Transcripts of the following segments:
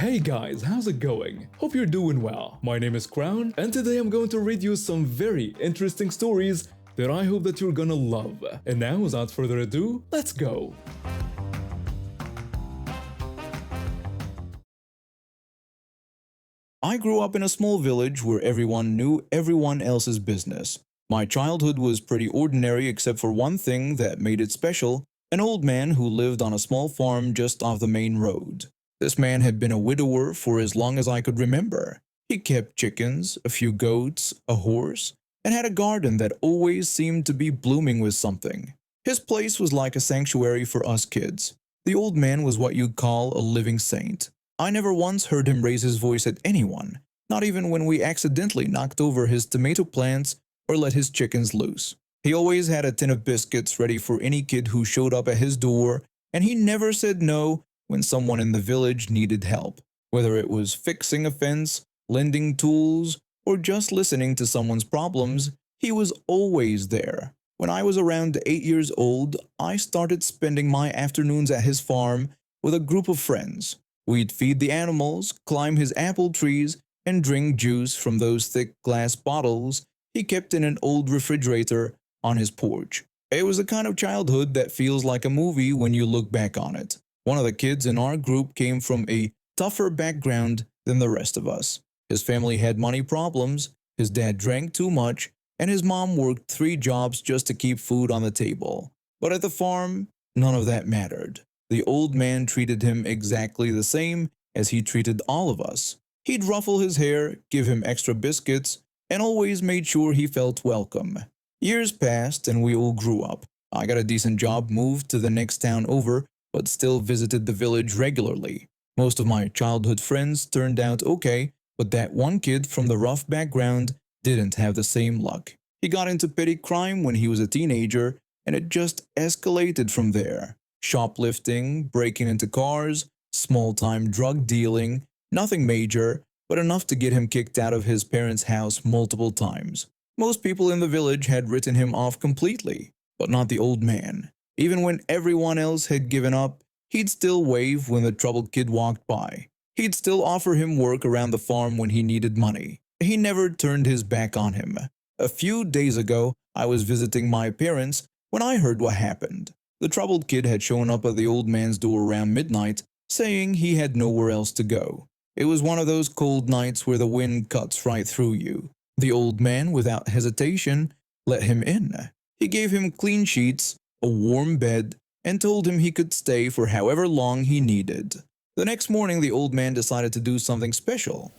Hey guys, how's it going? Hope you're doing well. My name is Crown, and today I'm going to read you some very interesting stories that I hope that you're gonna love. And now, without further ado, let's go! I grew up in a small village where everyone knew everyone else's business. My childhood was pretty ordinary except for one thing that made it special: an old man who lived on a small farm just off the main road. This man had been a widower for as long as I could remember. He kept chickens, a few goats, a horse, and had a garden that always seemed to be blooming with something. His place was like a sanctuary for us kids. The old man was what you'd call a living saint. I never once heard him raise his voice at anyone, not even when we accidentally knocked over his tomato plants or let his chickens loose. He always had a tin of biscuits ready for any kid who showed up at his door, and he never said no when someone in the village needed help. Whether it was fixing a fence, lending tools, or just listening to someone's problems, he was always there. When I was around 8 years old, I started spending my afternoons at his farm with a group of friends. We'd feed the animals, climb his apple trees, and drink juice from those thick glass bottles he kept in an old refrigerator on his porch. It was the kind of childhood that feels like a movie when you look back on it. One of the kids in our group came from a tougher background than the rest of us. His family had money problems, his dad drank too much, and his mom worked 3 jobs just to keep food on the table. But at the farm, none of that mattered. The old man treated him exactly the same as he treated all of us. He'd ruffle his hair, give him extra biscuits, and always made sure he felt welcome. Years passed and we all grew up. I got a decent job, moved to the next town over, but still visited the village regularly. Most of my childhood friends turned out okay, but that one kid from the rough background didn't have the same luck. He got into petty crime when he was a teenager, and it just escalated from there. Shoplifting, breaking into cars, small-time drug dealing, nothing major, but enough to get him kicked out of his parents' house multiple times. Most people in the village had written him off completely, but not the old man. Even when everyone else had given up, he'd still wave when the troubled kid walked by. He'd still offer him work around the farm when he needed money. He never turned his back on him. A few days ago, I was visiting my parents when I heard what happened. The troubled kid had shown up at the old man's door around midnight, saying he had nowhere else to go. It was one of those cold nights where the wind cuts right through you. The old man, without hesitation, let him in. He gave him clean sheets, a warm bed, and told him he could stay for however long he needed. The next morning, the old man decided to do something special.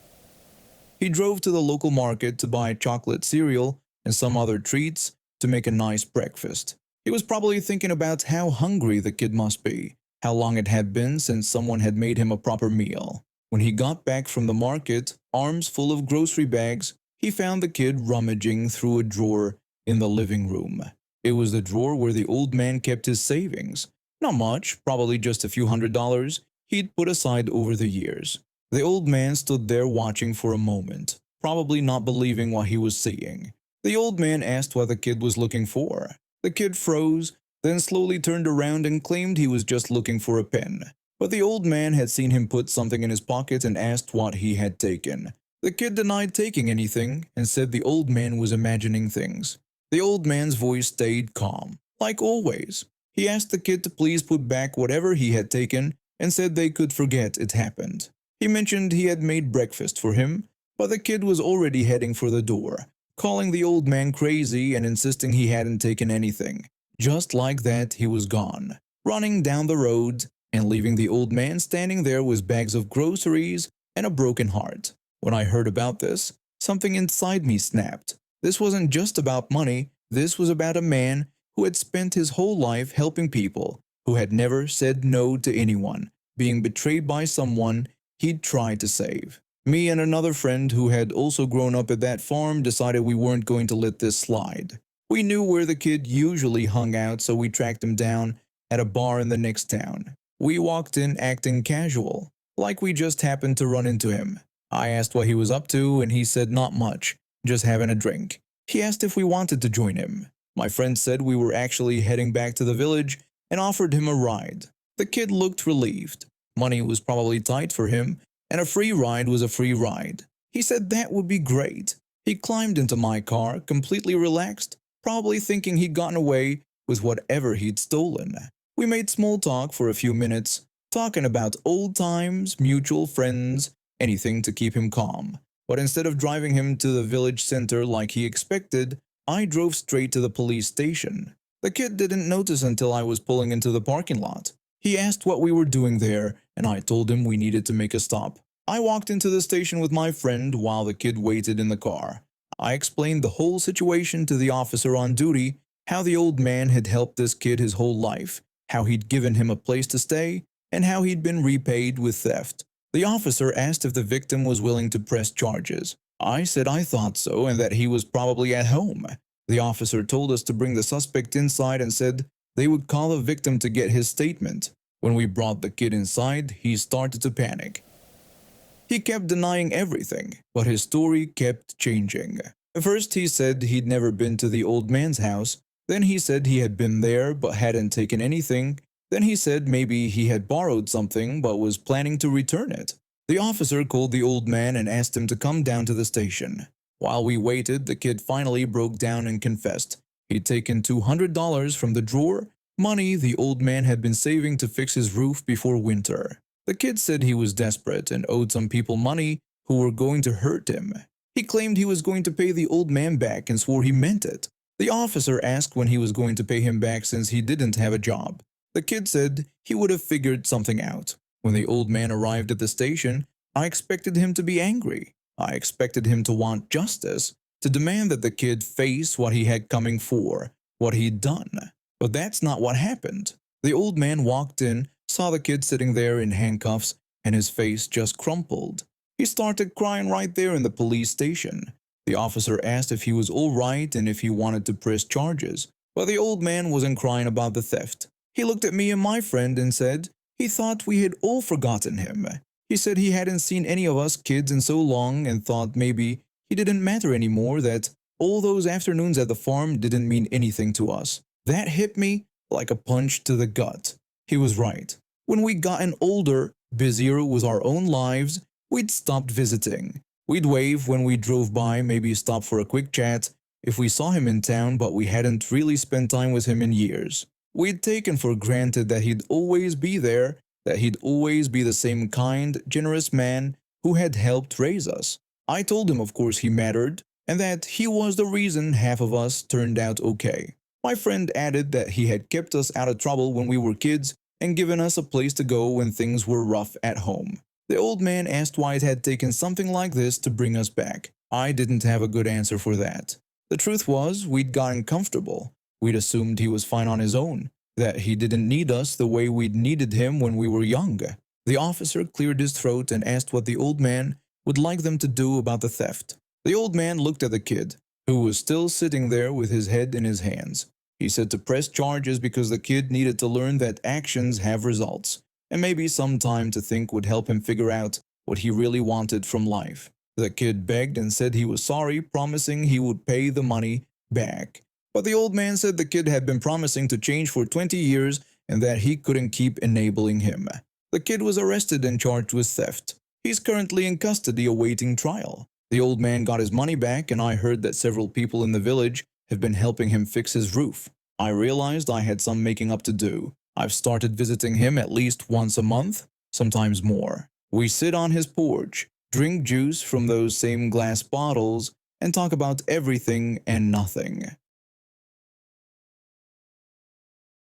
He drove to the local market to buy chocolate cereal and some other treats to make a nice breakfast. He was probably thinking about how hungry the kid must be, how long it had been since someone had made him a proper meal. When he got back from the market, arms full of grocery bags, he found the kid rummaging through a drawer in the living room. It was the drawer where the old man kept his savings. Not much, probably just a few $100s he'd put aside over the years. The old man stood there watching for a moment, probably not believing what he was seeing. The old man asked what the kid was looking for. The kid froze, then slowly turned around and claimed he was just looking for a pen. But the old man had seen him put something in his pocket and asked what he had taken. The kid denied taking anything and said the old man was imagining things. The old man's voice stayed calm, like always. He asked the kid to please put back whatever he had taken and said they could forget it happened. He mentioned he had made breakfast for him, but the kid was already heading for the door, calling the old man crazy and insisting he hadn't taken anything. Just like that, he was gone, running down the road and leaving the old man standing there with bags of groceries and a broken heart. When I heard about this, something inside me snapped. This wasn't just about money, this was about a man who had spent his whole life helping people, who had never said no to anyone, being betrayed by someone he'd tried to save. Me and another friend who had also grown up at that farm decided we weren't going to let this slide. We knew where the kid usually hung out, so we tracked him down at a bar in the next town. We walked in acting casual, like we just happened to run into him. I asked what he was up to, and he said not much, just having a drink. He asked if we wanted to join him. My friend said we were actually heading back to the village and offered him a ride. The kid looked relieved. Money was probably tight for him, and a free ride was a free ride. He said that would be great. He climbed into my car, completely relaxed, probably thinking he'd gotten away with whatever he'd stolen. We made small talk for a few minutes, talking about old times, mutual friends, anything to keep him calm. But instead of driving him to the village center like he expected, I drove straight to the police station. The kid didn't notice until I was pulling into the parking lot. He asked what we were doing there, and I told him we needed to make a stop. I walked into the station with my friend while the kid waited in the car. I explained the whole situation to the officer on duty, how the old man had helped this kid his whole life, how he'd given him a place to stay, and how he'd been repaid with theft. The officer asked if the victim was willing to press charges. I said I thought so and that he was probably at home. The officer told us to bring the suspect inside and said they would call the victim to get his statement. When we brought the kid inside, he started to panic. He kept denying everything, but his story kept changing. First he said he'd never been to the old man's house, then he said he had been there but hadn't taken anything, then he said maybe he had borrowed something but was planning to return it. The officer called the old man and asked him to come down to the station. While we waited, the kid finally broke down and confessed. He'd taken $200 from the drawer, money the old man had been saving to fix his roof before winter. The kid said he was desperate and owed some people money who were going to hurt him. He claimed he was going to pay the old man back and swore he meant it. The officer asked when he was going to pay him back since he didn't have a job. The kid said he would have figured something out. When the old man arrived at the station, I expected him to be angry. I expected him to want justice, to demand that the kid face what he had coming for, what he'd done. But that's not what happened. The old man walked in, saw the kid sitting there in handcuffs, and his face just crumpled. He started crying right there in the police station. The officer asked if he was all right and if he wanted to press charges, but the old man wasn't crying about the theft. He looked at me and my friend and said he thought we had all forgotten him. He said he hadn't seen any of us kids in so long and thought maybe he didn't matter anymore, that all those afternoons at the farm didn't mean anything to us. That hit me like a punch to the gut. He was right. When we'd gotten older, busier with our own lives, we'd stopped visiting. We'd wave when we drove by, maybe stop for a quick chat if we saw him in town, but we hadn't really spent time with him in years. We'd taken for granted that he'd always be there, that he'd always be the same kind, generous man who had helped raise us. I told him of course he mattered, and that he was the reason half of us turned out okay. My friend added that he had kept us out of trouble when we were kids and given us a place to go when things were rough at home. The old man asked why it had taken something like this to bring us back. I didn't have a good answer for that. The truth was, we'd gotten comfortable. We'd assumed he was fine on his own, that he didn't need us the way we'd needed him when we were young. The officer cleared his throat and asked what the old man would like them to do about the theft. The old man looked at the kid, who was still sitting there with his head in his hands. He said to press charges because the kid needed to learn that actions have results, and maybe some time to think would help him figure out what he really wanted from life. The kid begged and said he was sorry, promising he would pay the money back. But the old man said the kid had been promising to change for 20 years and that he couldn't keep enabling him. The kid was arrested and charged with theft. He's currently in custody awaiting trial. The old man got his money back, and I heard that several people in the village have been helping him fix his roof. I realized I had some making up to do. I've started visiting him at least once a month, sometimes more. We sit on his porch, drink juice from those same glass bottles, and talk about everything and nothing.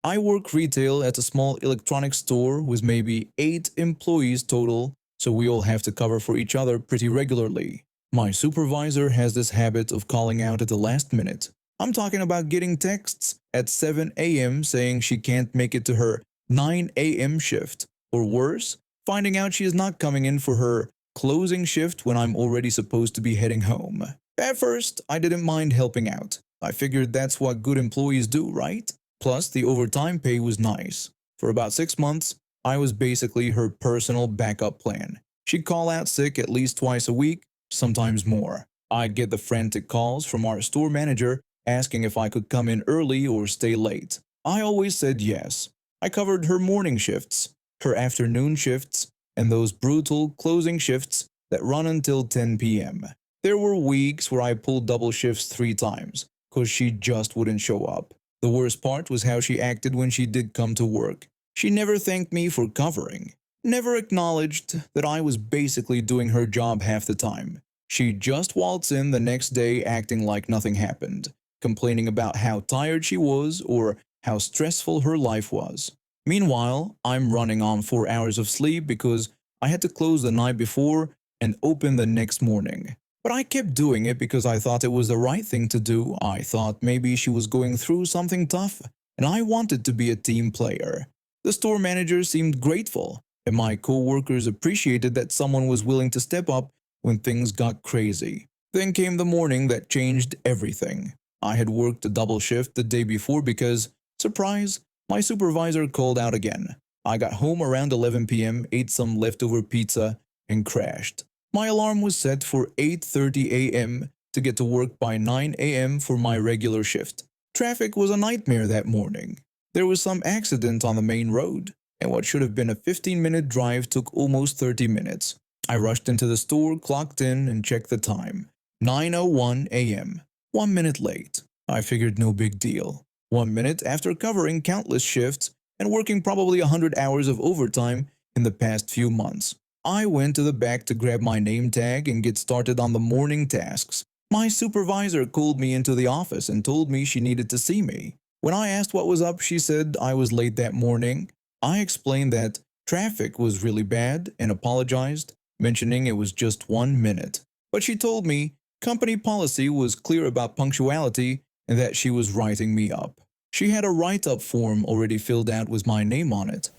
I work retail at a small electronics store with maybe 8 employees total, so we all have to cover for each other pretty regularly. My supervisor has this habit of calling out at the last minute. I'm talking about getting texts at 7 a.m. saying she can't make it to her 9 a.m. shift, or worse, finding out she is not coming in for her closing shift when I'm already supposed to be heading home. At first, I didn't mind helping out. I figured that's what good employees do, right? Plus, the overtime pay was nice. For about 6 months, I was basically her personal backup plan. She'd call out sick at least twice a week, sometimes more. I'd get the frantic calls from our store manager asking if I could come in early or stay late. I always said yes. I covered her morning shifts, her afternoon shifts, and those brutal closing shifts that run until 10 p.m. There were weeks where I pulled double shifts 3 times because she just wouldn't show up. The worst part was how she acted when she did come to work. She never thanked me for covering, never acknowledged that I was basically doing her job half the time. She'd just waltz in the next day acting like nothing happened, complaining about how tired she was or how stressful her life was. Meanwhile, I'm running on 4 hours of sleep because I had to close the night before and open the next morning. But I kept doing it because I thought it was the right thing to do. I thought maybe she was going through something tough, and I wanted to be a team player. The store manager seemed grateful, and my co-workers appreciated that someone was willing to step up when things got crazy. Then came the morning that changed everything. I had worked a double shift the day before because, surprise, my supervisor called out again. I got home around 11 p.m., ate some leftover pizza, and crashed. My alarm was set for 8:30 a.m. to get to work by 9 a.m. for my regular shift. Traffic was a nightmare that morning. There was some accident on the main road, and what should have been a 15-minute drive took almost 30 minutes. I rushed into the store, clocked in, and checked the time. 9:01 a.m. 1 minute late. I figured no big deal. 1 minute after covering countless shifts and working probably 100 hours of overtime in the past few months. I went to the back to grab my name tag and get started on the morning tasks. My supervisor called me into the office and told me she needed to see me. When I asked what was up, she said I was late that morning. I explained that traffic was really bad and apologized, mentioning it was just 1 minute. But she told me company policy was clear about punctuality and that she was writing me up. She had a write-up form already filled out with my name on it.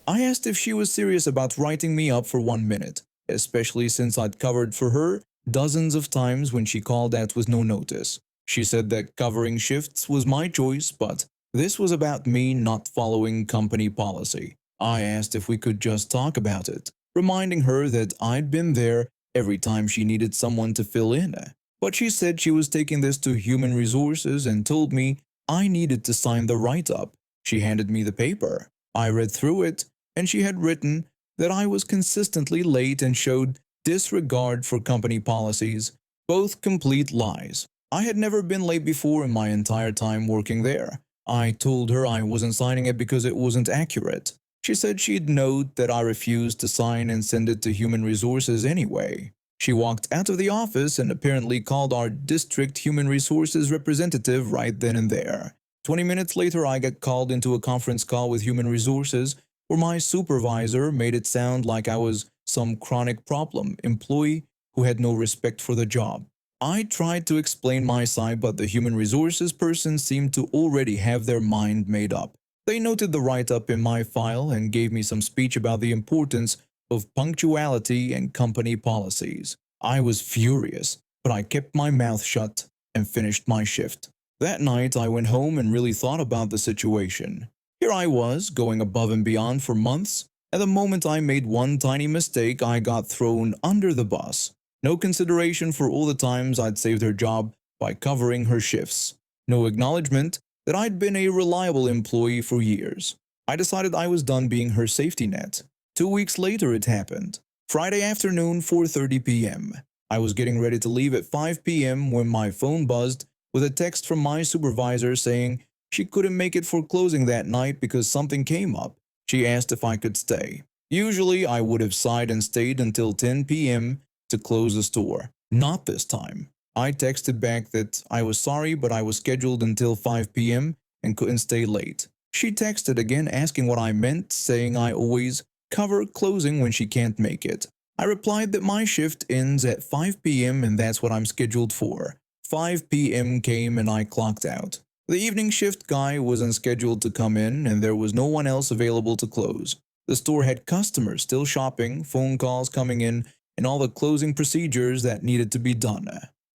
I asked if she was serious about writing me up for 1 minute, especially since I'd covered for her dozens of times when she called out with no notice. She said that covering shifts was my choice, but this was about me not following company policy. I asked if we could just talk about it, reminding her that I'd been there every time she needed someone to fill in. But she said she was taking this to human resources and told me I needed to sign the write-up. She handed me the paper. I read through it, and she had written that I was consistently late and showed disregard for company policies, both complete lies. I had never been late before in my entire time working there. I told her I wasn't signing it because it wasn't accurate. She said she'd note that I refused to sign and send it to human resources anyway. She walked out of the office and apparently called our district human resources representative right then and there. 20 minutes later, I got called into a conference call with human resources where my supervisor made it sound like I was some chronic problem employee who had no respect for the job. I tried to explain my side, but the human resources person seemed to already have their mind made up. They noted the write-up in my file and gave me some speech about the importance of punctuality and company policies. I was furious, but I kept my mouth shut and finished my shift. That night, I went home and really thought about the situation. Here I was, going above and beyond for months, and the moment I made one tiny mistake, I got thrown under the bus. No consideration for all the times I'd saved her job by covering her shifts. No acknowledgement that I'd been a reliable employee for years. I decided I was done being her safety net. 2 weeks later it happened. Friday afternoon, 4:30 p.m. I was getting ready to leave at 5 p.m. when my phone buzzed with a text from my supervisor saying she couldn't make it for closing that night because something came up. She asked if I could stay. Usually I would have sighed and stayed until 10 p.m. to close the store. Not this time. I texted back that I was sorry, but I was scheduled until 5 p.m. and couldn't stay late. She texted again asking what I meant, saying I always cover closing when she can't make it. I replied that my shift ends at 5 p.m. and that's what I'm scheduled for. 5 p.m. came and I clocked out. The evening shift guy wasn't scheduled to come in and there was no one else available to close. The store had customers still shopping, phone calls coming in, and all the closing procedures that needed to be done.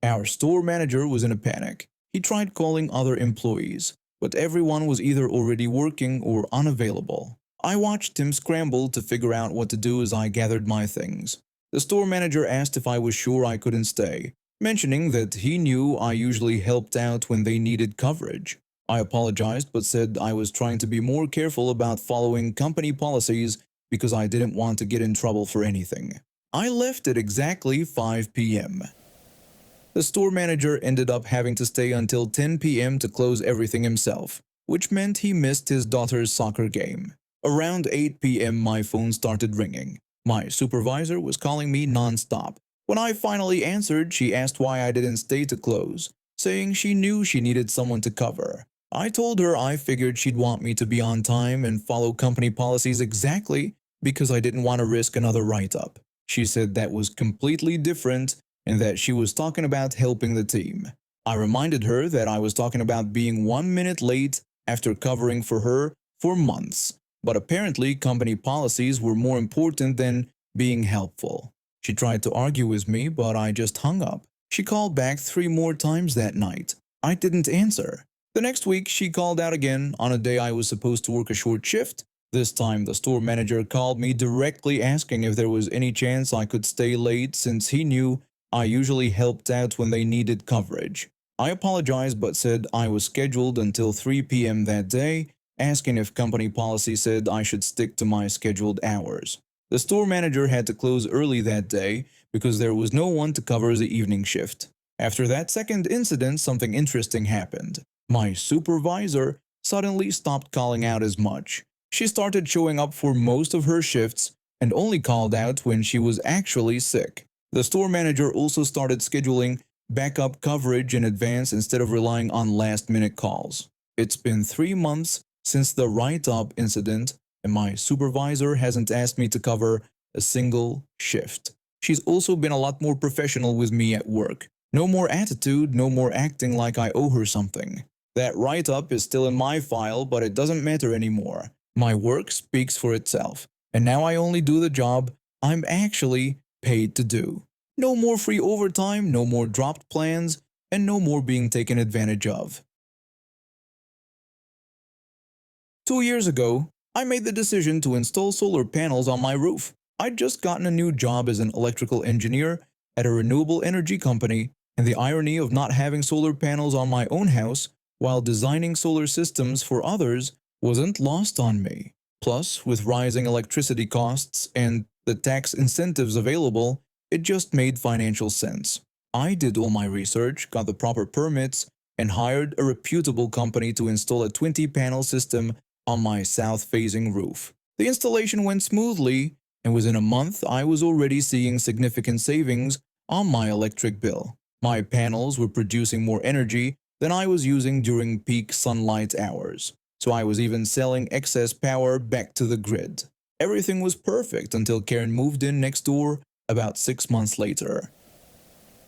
Our store manager was in a panic. He tried calling other employees, but everyone was either already working or unavailable. I watched him scramble to figure out what to do as I gathered my things. The store manager asked if I was sure I couldn't stay, mentioning that he knew I usually helped out when they needed coverage. I apologized but said I was trying to be more careful about following company policies because I didn't want to get in trouble for anything. I left at exactly 5 p.m. The store manager ended up having to stay until 10 p.m. to close everything himself, which meant he missed his daughter's soccer game. Around 8 p.m. my phone started ringing. My supervisor was calling me non-stop. When I finally answered, she asked why I didn't stay to close, saying she knew she needed someone to cover. I told her I figured she'd want me to be on time and follow company policies exactly because I didn't want to risk another write-up. She said that was completely different and that she was talking about helping the team. I reminded her that I was talking about being 1 minute late after covering for her for months, but apparently company policies were more important than being helpful. She tried to argue with me, but I just hung up. She called back 3 more times that night. I didn't answer. The next week, she called out again on a day I was supposed to work a short shift. This time, the store manager called me directly asking if there was any chance I could stay late since he knew I usually helped out when they needed coverage. I apologized but said I was scheduled until 3 p.m. that day, asking if company policy said I should stick to my scheduled hours. The store manager had to close early that day because there was no one to cover the evening shift. After that second incident, something interesting happened. My supervisor suddenly stopped calling out as much. She started showing up for most of her shifts and only called out when she was actually sick. The store manager also started scheduling backup coverage in advance instead of relying on last-minute calls. It's been 3 months since the write-up incident, and my supervisor hasn't asked me to cover a single shift. She's also been a lot more professional with me at work. No more attitude, no more acting like I owe her something. That write-up is still in my file, but it doesn't matter anymore. My work speaks for itself, and now I only do the job I'm actually paid to do. No more free overtime, no more dropped plans, and no more being taken advantage of. 2 years ago, I made the decision to install solar panels on my roof. I'd just gotten a new job as an electrical engineer at a renewable energy company, and the irony of not having solar panels on my own house while designing solar systems for others wasn't lost on me. Plus, with rising electricity costs and the tax incentives available, it just made financial sense. I did all my research, got the proper permits, and hired a reputable company to install a 20-panel system on my south-facing roof. The installation went smoothly, and within a month I was already seeing significant savings on my electric bill. My panels were producing more energy than I was using during peak sunlight hours, so I was even selling excess power back to the grid. Everything was perfect until Karen moved in next door about 6 months later.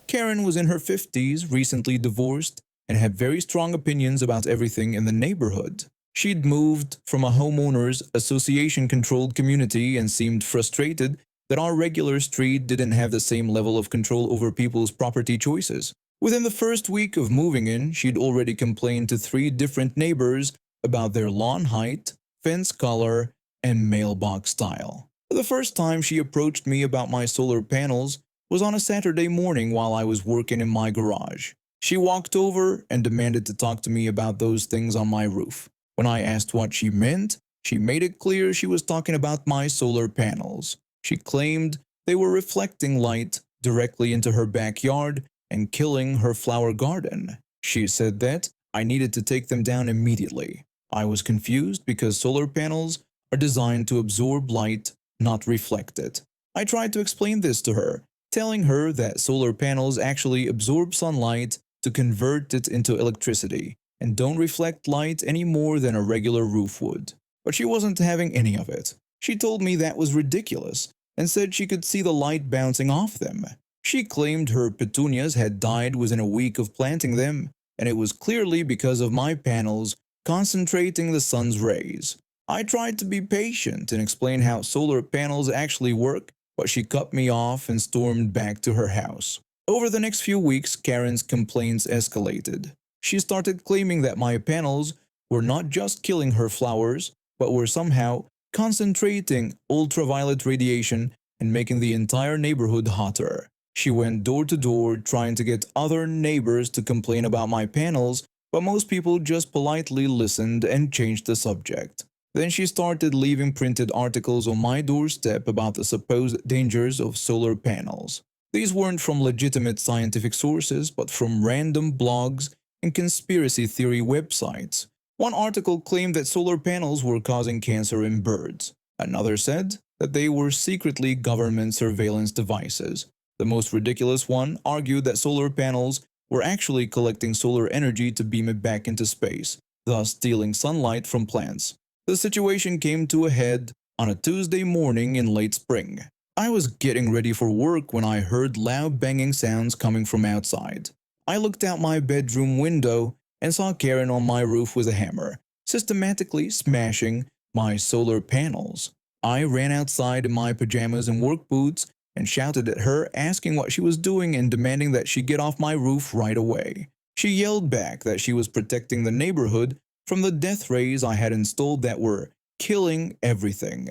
Karen was in her 50s, recently divorced, and had very strong opinions about everything in the neighborhood. She'd moved from a homeowners association-controlled community and seemed frustrated that our regular street didn't have the same level of control over people's property choices. Within the first week of moving in, she'd already complained to 3 different neighbors about their lawn height, fence color, and mailbox style. The first time she approached me about my solar panels was on a Saturday morning while I was working in my garage. She walked over and demanded to talk to me about those things on my roof. When I asked what she meant, she made it clear she was talking about my solar panels. She claimed they were reflecting light directly into her backyard and killing her flower garden. She said that I needed to take them down immediately. I was confused because solar panels are designed to absorb light, not reflect it. I tried to explain this to her, telling her that solar panels actually absorb sunlight to convert it into electricity and don't reflect light any more than a regular roof would. But she wasn't having any of it. She told me that was ridiculous and said she could see the light bouncing off them. She claimed her petunias had died within a week of planting them, and it was clearly because of my panels concentrating the sun's rays. I tried to be patient and explain how solar panels actually work, but she cut me off and stormed back to her house. Over the next few weeks, Karen's complaints escalated. She started claiming that my panels were not just killing her flowers, but were somehow concentrating ultraviolet radiation and making the entire neighborhood hotter. She went door to door trying to get other neighbors to complain about my panels, but most people just politely listened and changed the subject. Then she started leaving printed articles on my doorstep about the supposed dangers of solar panels. These weren't from legitimate scientific sources, but from random blogs and conspiracy theory websites. One article claimed that solar panels were causing cancer in birds. Another said that they were secretly government surveillance devices. The most ridiculous one argued that solar panels were actually collecting solar energy to beam it back into space, thus stealing sunlight from plants. The situation came to a head on a Tuesday morning in late spring. I was getting ready for work when I heard loud banging sounds coming from outside. I looked out my bedroom window and saw Karen on my roof with a hammer, systematically smashing my solar panels. I ran outside in my pajamas and work boots and shouted at her, asking what she was doing and demanding that she get off my roof right away. She yelled back that she was protecting the neighborhood from the death rays I had installed that were killing everything.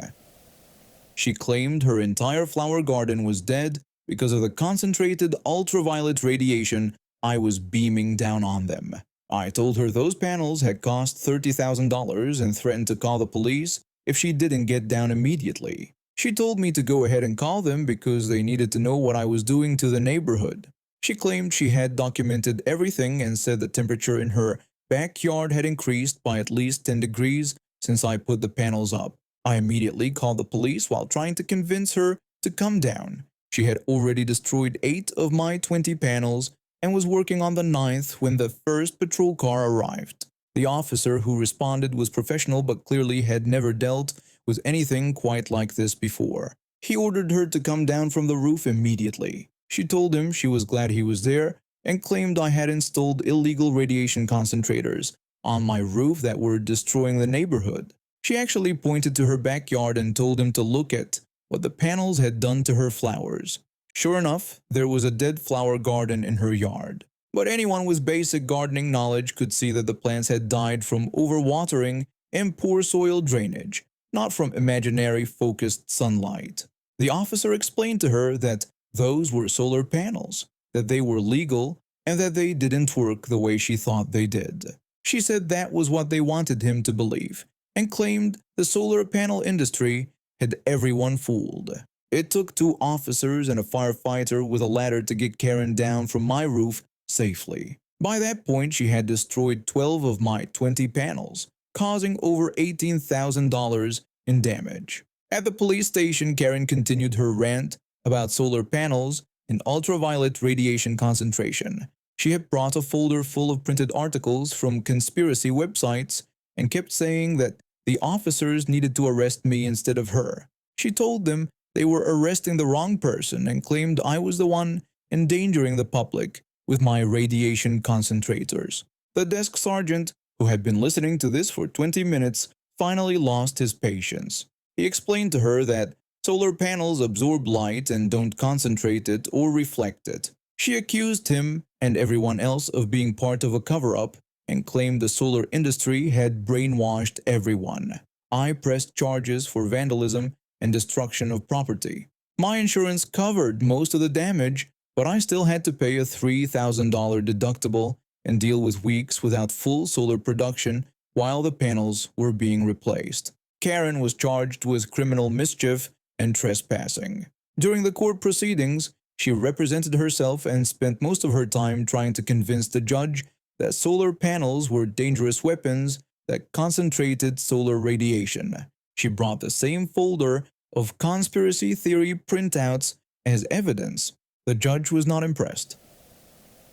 She claimed her entire flower garden was dead because of the concentrated ultraviolet radiation I was beaming down on them. I told her those panels had cost $30,000 and threatened to call the police if she didn't get down immediately. She told me to go ahead and call them because they needed to know what I was doing to the neighborhood. She claimed she had documented everything and said the temperature in her backyard had increased by at least 10 degrees since I put the panels up. I immediately called the police while trying to convince her to come down. She had already destroyed 8 of my 20 panels and was working on the 9th when the first patrol car arrived. The officer who responded was professional but clearly had never dealt with anything quite like this before. He ordered her to come down from the roof immediately. She told him she was glad he was there and claimed I had installed illegal radiation concentrators on my roof that were destroying the neighborhood. She actually pointed to her backyard and told him to look at what the panels had done to her flowers. Sure enough, there was a dead flower garden in her yard. But anyone with basic gardening knowledge could see that the plants had died from overwatering and poor soil drainage, not from imaginary focused sunlight. The officer explained to her that those were solar panels, that they were legal, and that they didn't work the way she thought they did. She said that was what they wanted him to believe, and claimed the solar panel industry had everyone fooled. It took 2 officers and a firefighter with a ladder to get Karen down from my roof safely. By that point, she had destroyed 12 of my 20 panels, causing over $18,000 in damage. At the police station, Karen continued her rant about solar panels and ultraviolet radiation concentration. She had brought a folder full of printed articles from conspiracy websites and kept saying that the officers needed to arrest me instead of her. She told them they were arresting the wrong person and claimed I was the one endangering the public with my radiation concentrators. The desk sergeant, who had been listening to this for 20 minutes, finally lost his patience. He explained to her that solar panels absorb light and don't concentrate it or reflect it. She accused him and everyone else of being part of a cover-up and claimed the solar industry had brainwashed everyone. I pressed charges for vandalism and destruction of property. My insurance covered most of the damage, but I still had to pay a $3,000 deductible and deal with weeks without full solar production while the panels were being replaced. Karen was charged with criminal mischief and trespassing. During the court proceedings, she represented herself and spent most of her time trying to convince the judge that solar panels were dangerous weapons that concentrated solar radiation. She brought the same folder of conspiracy theory printouts as evidence. The judge was not impressed.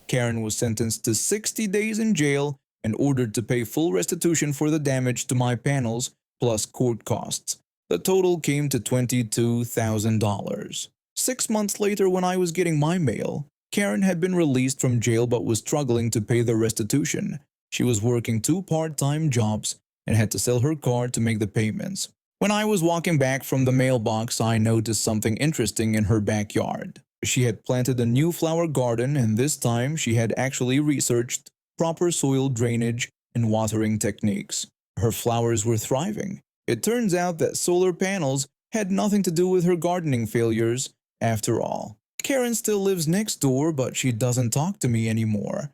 Karen was sentenced to 60 days in jail and ordered to pay full restitution for the damage to my panels plus court costs. The total came to $22,000. 6 months later, when I was getting my mail, Karen had been released from jail but was struggling to pay the restitution. She was working 2 part-time jobs and had to sell her car to make the payments. When I was walking back from the mailbox, I noticed something interesting in her backyard. She had planted a new flower garden, and this time she had actually researched proper soil drainage and watering techniques. Her flowers were thriving. It turns out that solar panels had nothing to do with her gardening failures after all. Karen still lives next door, but she doesn't talk to me anymore.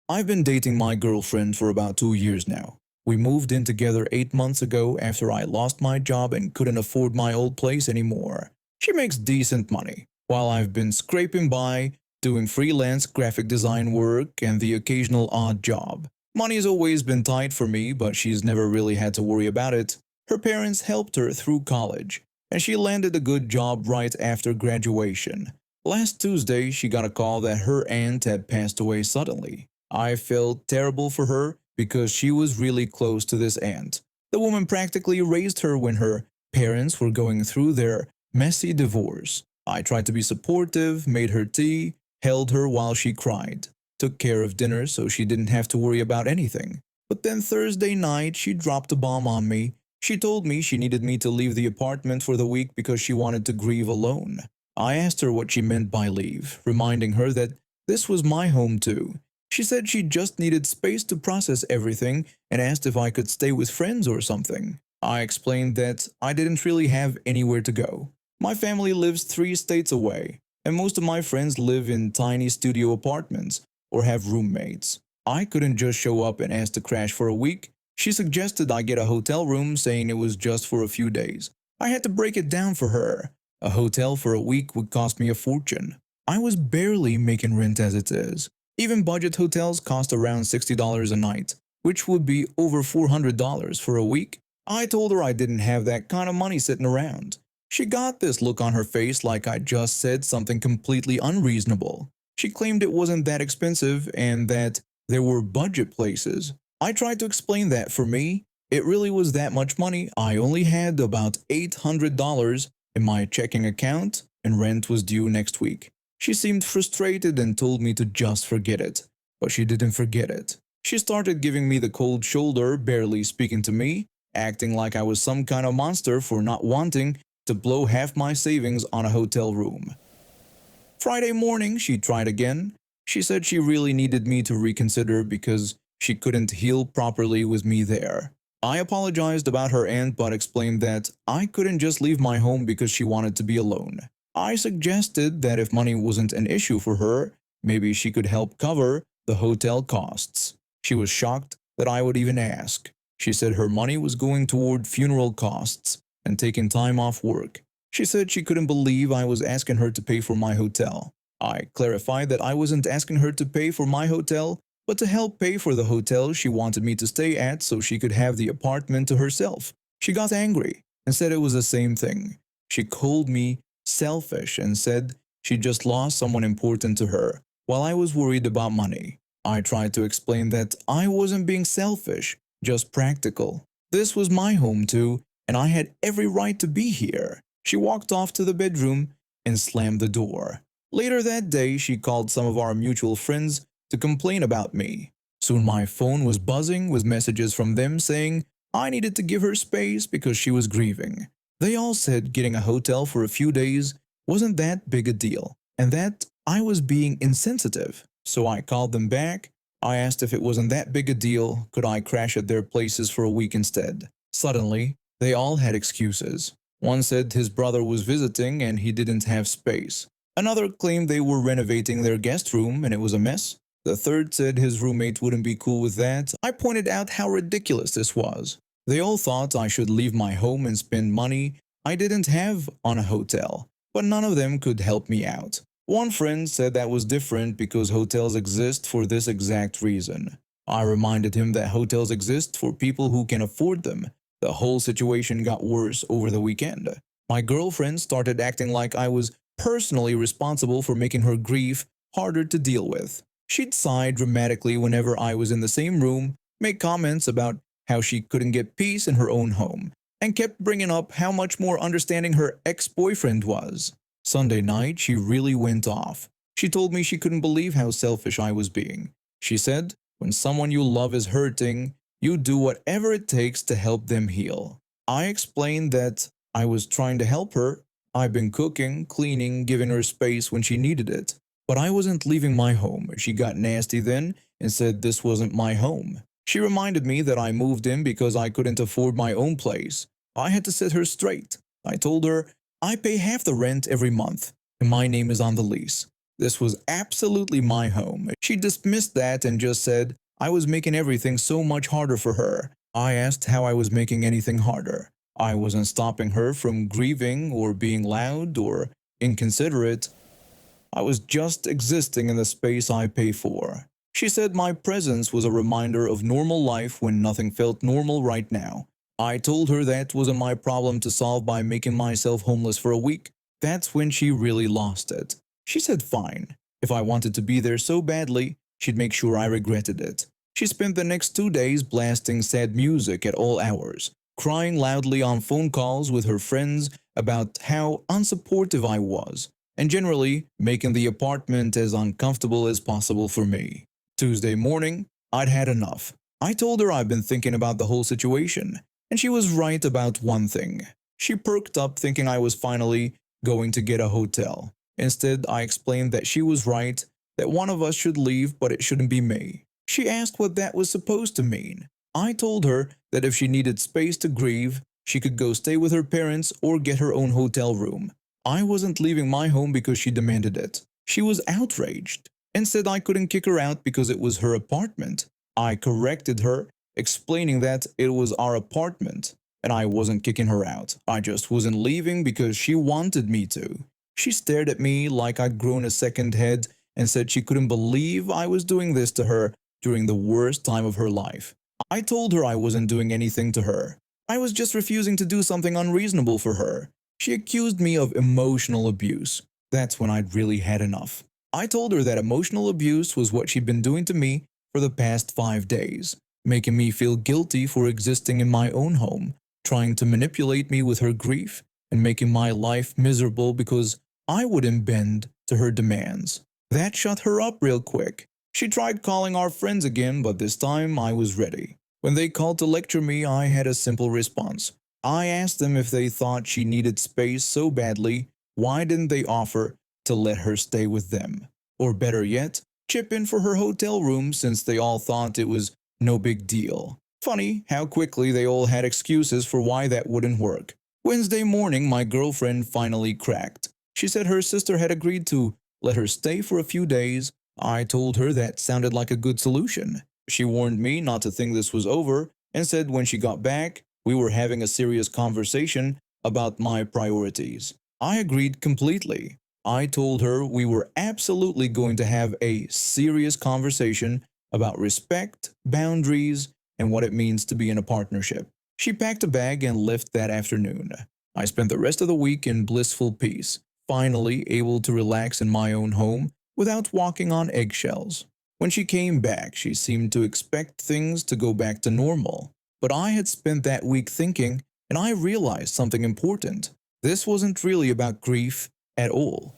I've been dating my girlfriend for about 2 years now. We moved in together 8 months ago after I lost my job and couldn't afford my old place anymore. She makes decent money, while I've been scraping by, doing freelance graphic design work and the occasional odd job. Money's always been tight for me, but she's never really had to worry about it. Her parents helped her through college, and she landed a good job right after graduation. Last Tuesday, she got a call that her aunt had passed away suddenly. I felt terrible for her because she was really close to this aunt. The woman practically raised her when her parents were going through their messy divorce. I tried to be supportive, made her tea, held her while she cried, took care of dinner so she didn't have to worry about anything. But then Thursday night, she dropped a bomb on me. She told me she needed me to leave the apartment for the week because she wanted to grieve alone. I asked her what she meant by leave, reminding her that this was my home too. She said she just needed space to process everything and asked if I could stay with friends or something. I explained that I didn't really have anywhere to go. My family lives 3 states away, and most of my friends live in tiny studio apartments or have roommates. I couldn't just show up and ask to crash for a week. She suggested I get a hotel room, saying it was just for a few days. I had to break it down for her. A hotel for a week would cost me a fortune. I was barely making rent as it is. Even budget hotels cost around $60 a night, which would be over $400 for a week. I told her I didn't have that kind of money sitting around. She got this look on her face like I just said something completely unreasonable. She claimed it wasn't that expensive and that there were budget places. I tried to explain that for me, it really was that much money. I only had about $800 in my checking account and rent was due next week. She seemed frustrated and told me to just forget it. But she didn't forget it. She started giving me the cold shoulder, barely speaking to me, acting like I was some kind of monster for not wanting to blow half my savings on a hotel room. Friday morning, she tried again. She said she really needed me to reconsider because she couldn't heal properly with me there. I apologized about her aunt but explained that I couldn't just leave my home because she wanted to be alone. I suggested that if money wasn't an issue for her, maybe she could help cover the hotel costs. She was shocked that I would even ask. She said her money was going toward funeral costs and taking time off work. She said she couldn't believe I was asking her to pay for my hotel. I clarified that I wasn't asking her to pay for my hotel, but to help pay for the hotel she wanted me to stay at so she could have the apartment to herself. She got angry and said it was the same thing. She called me selfish and said she just lost someone important to her while I was worried about money. I tried to explain that I wasn't being selfish, just practical. This was my home too, and I had every right to be here. She walked off to the bedroom and slammed the door. Later that day, she called some of our mutual friends to complain about me. Soon my phone was buzzing with messages from them saying I needed to give her space because she was grieving. They all said getting a hotel for a few days wasn't that big a deal, and that I was being insensitive. So I called them back. I asked if it wasn't that big a deal, could I crash at their places for a week instead. Suddenly, they all had excuses. One said his brother was visiting and he didn't have space. Another claimed they were renovating their guest room and it was a mess. The third said his roommate wouldn't be cool with that. I pointed out how ridiculous this was. They all thought I should leave my home and spend money I didn't have on a hotel, but none of them could help me out. One friend said that was different because hotels exist for this exact reason. I reminded him that hotels exist for people who can afford them. The whole situation got worse over the weekend. My girlfriend started acting like I was personally responsible for making her grief harder to deal with. She'd sigh dramatically whenever I was in the same room, make comments about how she couldn't get peace in her own home, and kept bringing up how much more understanding her ex-boyfriend was. Sunday night, she really went off. She told me she couldn't believe how selfish I was being. She said, when someone you love is hurting, you do whatever it takes to help them heal. I explained that I was trying to help her. I've been cooking, cleaning, giving her space when she needed it. But I wasn't leaving my home. She got nasty then and said this wasn't my home. She reminded me that I moved in because I couldn't afford my own place. I had to set her straight. I told her I pay half the rent every month and my name is on the lease. This was absolutely my home. She dismissed that and just said I was making everything so much harder for her. I asked how I was making anything harder. I wasn't stopping her from grieving or being loud or inconsiderate. I was just existing in the space I pay for. She said my presence was a reminder of normal life when nothing felt normal right now. I told her that wasn't my problem to solve by making myself homeless for a week. That's when she really lost it. She said fine. If I wanted to be there so badly, she'd make sure I regretted it. She spent the next 2 days blasting sad music at all hours, crying loudly on phone calls with her friends about how unsupportive I was, and generally making the apartment as uncomfortable as possible for me. Tuesday morning, I'd had enough. I told her I'd been thinking about the whole situation, and she was right about one thing. She perked up thinking I was finally going to get a hotel. Instead, I explained that she was right, that one of us should leave, but it shouldn't be me. She asked what that was supposed to mean. I told her that if she needed space to grieve, she could go stay with her parents or get her own hotel room. I wasn't leaving my home because she demanded it. She was outraged and said I couldn't kick her out because it was her apartment. I corrected her, explaining that it was our apartment and I wasn't kicking her out. I just wasn't leaving because she wanted me to. She stared at me like I'd grown a second head and said she couldn't believe I was doing this to her during the worst time of her life. I told her I wasn't doing anything to her. I was just refusing to do something unreasonable for her. She accused me of emotional abuse. That's when I'd really had enough. I told her that emotional abuse was what she'd been doing to me for the past 5 days, making me feel guilty for existing in my own home, trying to manipulate me with her grief, and making my life miserable because I wouldn't bend to her demands. That shut her up real quick. She tried calling our friends again, but this time I was ready. When they called to lecture me, I had a simple response. I asked them if they thought she needed space so badly, why didn't they offer to let her stay with them? Or better yet, chip in for her hotel room since they all thought it was no big deal. Funny how quickly they all had excuses for why that wouldn't work. Wednesday morning, my girlfriend finally cracked. She said her sister had agreed to let her stay for a few days. I told her that sounded like a good solution. She warned me not to think this was over and said when she got back, we were having a serious conversation about my priorities. I agreed completely. I told her we were absolutely going to have a serious conversation about respect, boundaries, and what it means to be in a partnership. She packed a bag and left that afternoon. I spent the rest of the week in blissful peace, finally able to relax in my own home without walking on eggshells. When she came back, she seemed to expect things to go back to normal. But I had spent that week thinking, and I realized something important. This wasn't really about grief at all.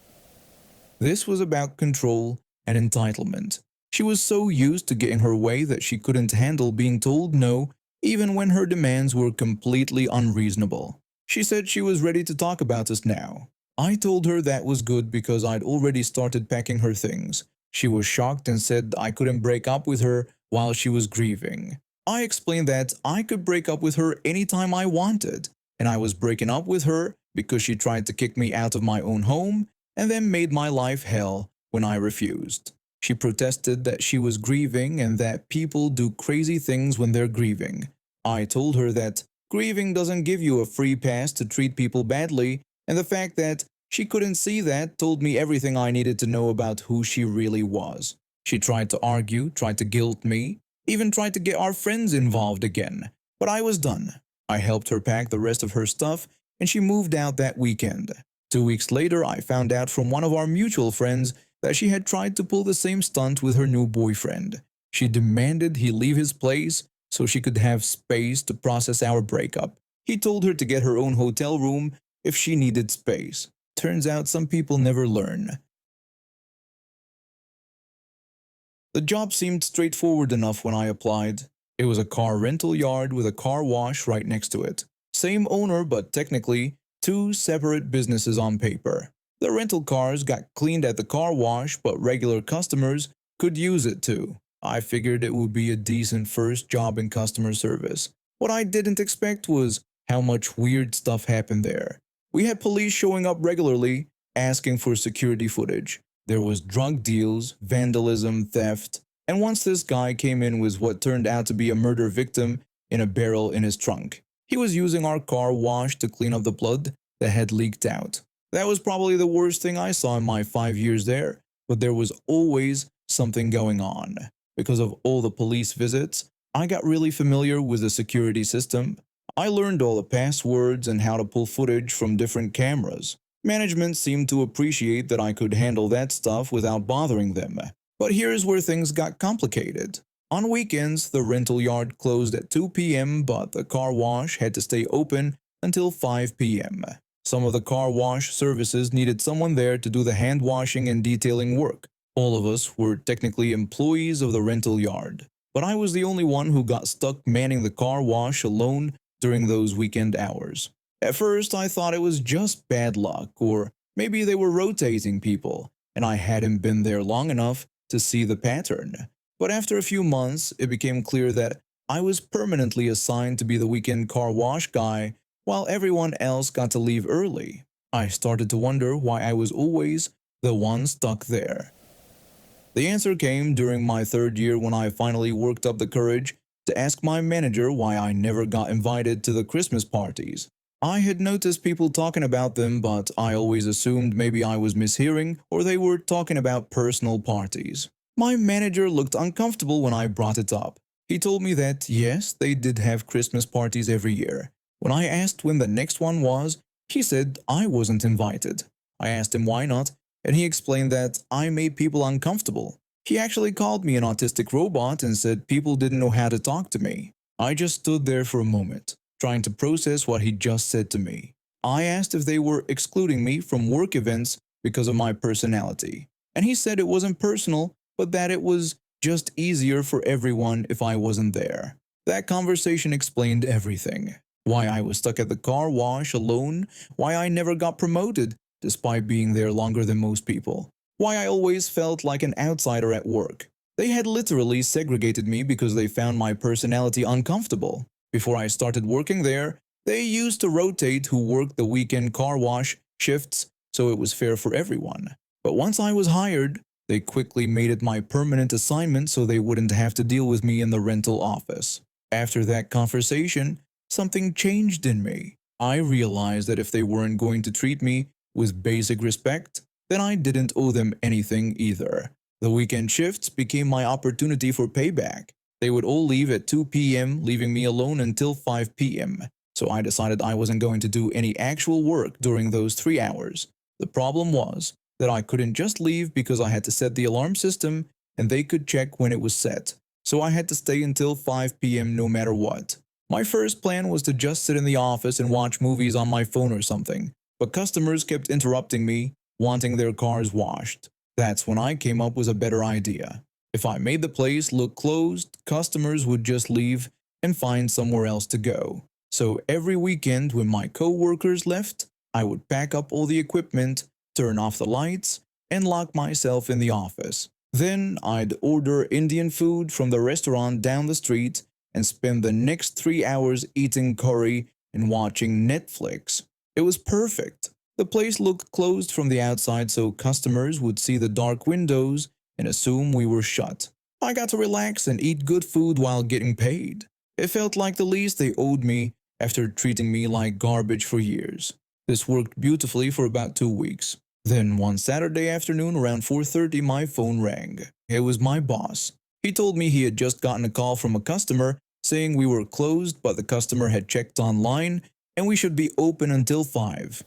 This was about control and entitlement. She was so used to getting her way that she couldn't handle being told no, even when her demands were completely unreasonable. She said she was ready to talk about us now. I told her that was good because I'd already started packing her things. She was shocked and said I couldn't break up with her while she was grieving. I explained that I could break up with her anytime I wanted, and I was breaking up with her because she tried to kick me out of my own home and then made my life hell when I refused. She protested that she was grieving and that people do crazy things when they're grieving. I told her that grieving doesn't give you a free pass to treat people badly, and the fact that she couldn't see that told me everything I needed to know about who she really was. She tried to argue, tried to guilt me, even tried to get our friends involved again, but I was done. I helped her pack the rest of her stuff, and she moved out that weekend. 2 weeks later, I found out from one of our mutual friends that she had tried to pull the same stunt with her new boyfriend. She demanded he leave his place so she could have space to process our breakup. He told her to get her own hotel room if she needed space. Turns out some people never learn. The job seemed straightforward enough when I applied. It was a car rental yard with a car wash right next to it. Same owner, but technically two separate businesses on paper. The rental cars got cleaned at the car wash, but regular customers could use it too. I figured it would be a decent first job in customer service. What I didn't expect was how much weird stuff happened there. We had police showing up regularly, asking for security footage. There was drug deals, vandalism, theft, and once this guy came in with what turned out to be a murder victim in a barrel in his trunk. He was using our car wash to clean up the blood that had leaked out. That was probably the worst thing I saw in my 5 years there, but there was always something going on. Because of all the police visits, I got really familiar with the security system. I learned all the passwords and how to pull footage from different cameras. Management seemed to appreciate that I could handle that stuff without bothering them. But here's where things got complicated. On weekends, the rental yard closed at 2 p.m., but the car wash had to stay open until 5 p.m. Some of the car wash services needed someone there to do the hand washing and detailing work. All of us were technically employees of the rental yard, but I was the only one who got stuck manning the car wash alone during those weekend hours. At first, I thought it was just bad luck, or maybe they were rotating people, and I hadn't been there long enough to see the pattern. But after a few months, it became clear that I was permanently assigned to be the weekend car wash guy while everyone else got to leave early. I started to wonder why I was always the one stuck there. The answer came during my 3rd year when I finally worked up the courage to ask my manager why I never got invited to the Christmas parties. I had noticed people talking about them, but I always assumed maybe I was mishearing or they were talking about personal parties. My manager looked uncomfortable when I brought it up. He told me that, yes, they did have Christmas parties every year. When I asked when the next one was, he said I wasn't invited. I asked him why not, and he explained that I made people uncomfortable. He actually called me an autistic robot and said people didn't know how to talk to me. I just stood there for a moment, trying to process what he just said to me. I asked if they were excluding me from work events because of my personality, and he said it wasn't personal, but that it was just easier for everyone if I wasn't there. That conversation explained everything. Why I was stuck at the car wash alone, why I never got promoted despite being there longer than most people, why I always felt like an outsider at work. They had literally segregated me because they found my personality uncomfortable. Before I started working there, they used to rotate who worked the weekend car wash shifts so it was fair for everyone. But once I was hired, they quickly made it my permanent assignment so they wouldn't have to deal with me in the rental office. After that conversation, something changed in me. I realized that if they weren't going to treat me with basic respect, then I didn't owe them anything either. The weekend shifts became my opportunity for payback. They would all leave at 2 p.m., leaving me alone until 5 p.m. So I decided I wasn't going to do any actual work during those 3 hours. The problem was that I couldn't just leave because I had to set the alarm system and they could check when it was set. So I had to stay until 5 p.m. no matter what. My first plan was to just sit in the office and watch movies on my phone or something, but customers kept interrupting me, wanting their cars washed. That's when I came up with a better idea. If I made the place look closed, customers would just leave and find somewhere else to go. So every weekend when my co-workers left, I would pack up all the equipment, turn off the lights, and lock myself in the office. Then I'd order Indian food from the restaurant down the street and spend the next 3 hours eating curry and watching Netflix. It was perfect. The place looked closed from the outside so customers would see the dark windows and assume we were shut. I got to relax and eat good food while getting paid. It felt like the least they owed me after treating me like garbage for years. This worked beautifully for about 2 weeks. Then one Saturday afternoon around 4:30 my phone rang. It was my boss. He told me he had just gotten a call from a customer saying we were closed but the customer had checked online and we should be open until 5.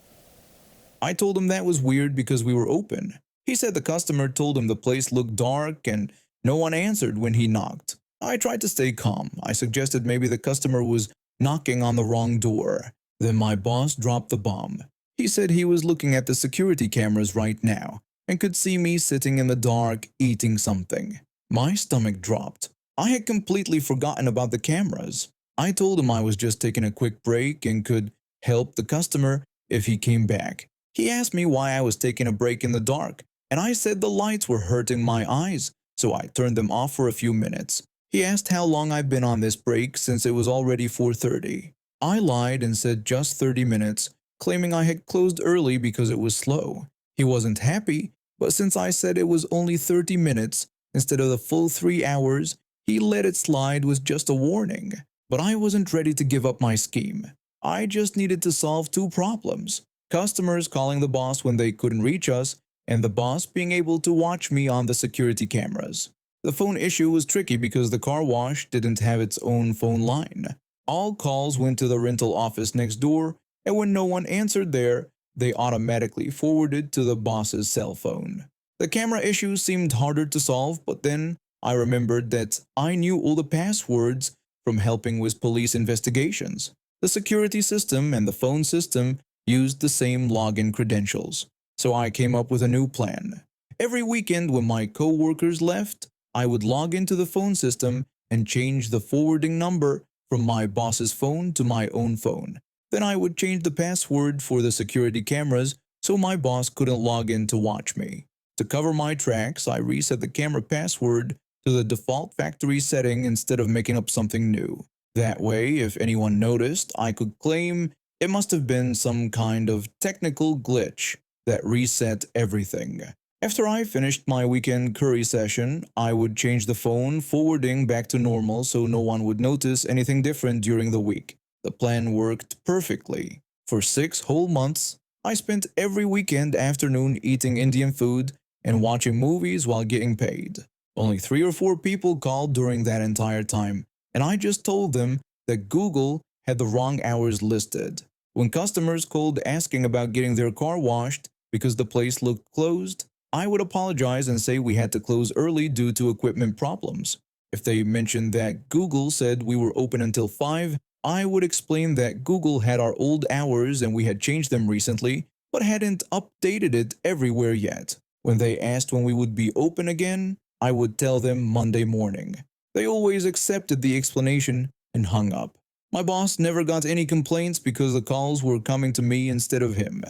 I told him that was weird because we were open. He said the customer told him the place looked dark and no one answered when he knocked. I tried to stay calm. I suggested maybe the customer was knocking on the wrong door. Then my boss dropped the bomb. He said he was looking at the security cameras right now and could see me sitting in the dark eating something. My stomach dropped. I had completely forgotten about the cameras. I told him I was just taking a quick break and could help the customer if he came back. He asked me why I was taking a break in the dark, and I said the lights were hurting my eyes, so I turned them off for a few minutes. He asked how long I'd been on this break since it was already 4:30. I lied and said just 30 minutes, claiming I had closed early because it was slow. He wasn't happy But since I said it was only 30 minutes instead of the full 3 hours, he let it slide with just a warning. But I wasn't ready to give up my scheme. I just needed to solve two problems: customers calling the boss when they couldn't reach us, and the boss being able to watch me on the security cameras. The phone issue was tricky because the car wash didn't have its own phone line. All calls went to the rental office next door, and when no one answered there, they automatically forwarded to the boss's cell phone. The camera issue seemed harder to solve, but then I remembered that I knew all the passwords from helping with police investigations. The security system and the phone system used the same login credentials, so I came up with a new plan. Every weekend when my co-workers left, I would log into the phone system and change the forwarding number from my boss's phone to my own phone. Then I would change the password for the security cameras so my boss couldn't log in to watch me. To cover my tracks, I reset the camera password to the default factory setting instead of making up something new. That way, if anyone noticed, I could claim it must have been some kind of technical glitch that reset everything. After I finished my weekend curry session, I would change the phone forwarding back to normal so no one would notice anything different during the week. The plan worked perfectly. For 6 whole months, I spent every weekend afternoon eating Indian food and watching movies while getting paid. Only 3 or 4 people called during that entire time, and I just told them that Google had the wrong hours listed. When customers called asking about getting their car washed because the place looked closed, I would apologize and say we had to close early due to equipment problems. If they mentioned that Google said we were open until 5, I would explain that Google had our old hours and we had changed them recently, but hadn't updated it everywhere yet. When they asked when we would be open again, I would tell them Monday morning. They always accepted the explanation and hung up. My boss never got any complaints because the calls were coming to me instead of him.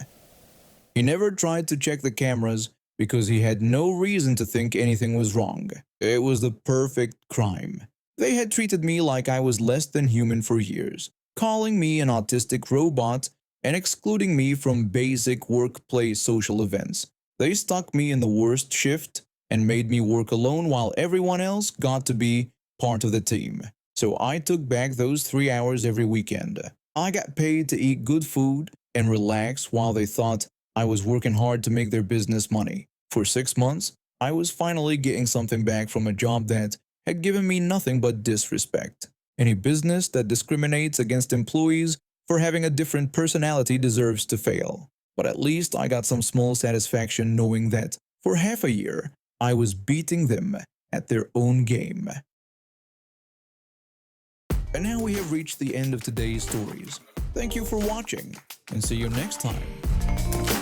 He never tried to check the cameras because he had no reason to think anything was wrong. It was the perfect crime. They had treated me like I was less than human for years, calling me an autistic robot and excluding me from basic workplace social events. They stuck me in the worst shift and made me work alone while everyone else got to be part of the team. So I took back those 3 hours every weekend. I got paid to eat good food and relax while they thought I was working hard to make their business money. For 6 months, I was finally getting something back from a job that had given me nothing but disrespect. Any business that discriminates against employees for having a different personality deserves to fail. But at least I got some small satisfaction knowing that for half a year, I was beating them at their own game. And now we have reached the end of today's stories. Thank you for watching, and see you next time.